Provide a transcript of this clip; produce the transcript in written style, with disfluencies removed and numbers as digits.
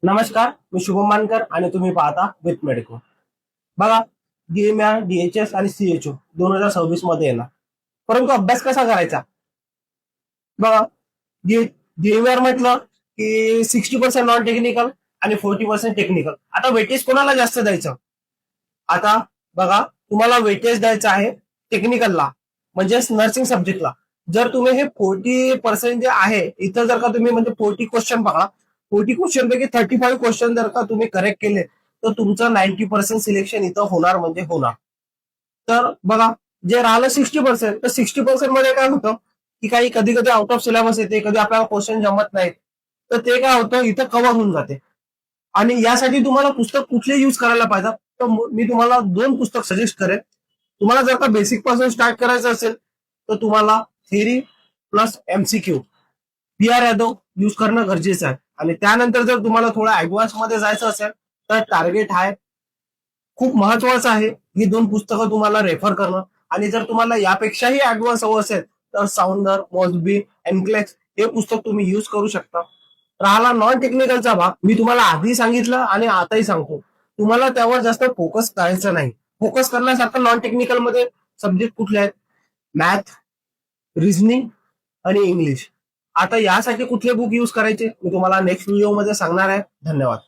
नमस्कार, मी शुभम मानकर आणि तुम्ही पाहता विथ मेडिको. बघा, DMR, DHS आणि CHO 2026 मध्ये येणार. परंतु अभ्यास कसा करायचा? बघा, DMR म्हटलं की 60% नॉन टेक्निकल आणि 40% टेक्निकल. आता वेटेज कोणाला जास्त द्यायचं? आता बघा, तुम्हाला वेटेज द्यायचं आहे टेक्निकलला, म्हणजे नर्सिंग सब्जेक्टला. जर तुम्ही हे 40% जे आहे, इथं जर का तुम्ही म्हणजे 40 क्वेश्चन पकडा, 40 क्वेश्चन पैकी 35 क्वेश्चन जर का तुम्ही करेक्ट केले, तर तुमचं 90% सिलेक्शन इथं होणार म्हणजे होणार. तर बघा, जे राहिलं 60%, तर 60% मध्ये काय होतं की काही कधी कधी आउट ऑफ सिलेबस येते, कधी आपल्याला क्वेश्चन जमत नाहीत, तर ते काय होतं इथं कव्हर होऊन जाते. आणि यासाठी तुम्हाला पुस्तक कुठले यूज करायला पाहिजे, तर मी तुम्हाला 2 पुस्तक सजेस्ट करेन. तुम्हाला जर का बेसिक पासून स्टार्ट करायचं असेल, तर तुम्हाला theory plus MCQ PR Yadav use करणं गरजेचं आहे. आणि त्यानंतर जर तुम्हाला थोडं ऍडव्हान्स मध्ये जायचं असेल, तर टार्गेट आहे खूप महत्वाचं आहे. ही 2 पुस्तकं तुम्हाला रेफर करणं. आणि जर तुम्हाला यापेक्षाही ऍडव्हान्स हवं असेल, तर साऊंडर, मॉस्बी, एनक्लेक्स हे पुस्तक तुम्ही यूज करू शकता. राहिला नॉन टेक्निकलचा भाग, मी तुम्हाला आधी सांगितलं आणि आताही सांगतो, तुम्हाला त्यावर जास्त फोकस करायचं नाही. फोकस करण्यासारखं नॉन टेक्निकल मध्ये सब्जेक्ट कुठले आहेत? मॅथ, रिझनिंग आणि इंग्लिश. आता यासाठी कुठले बुक यूज करायचे मी तुम्हाला नेक्स्ट व्हिडिओ मध्ये सांगणार आहे. धन्यवाद.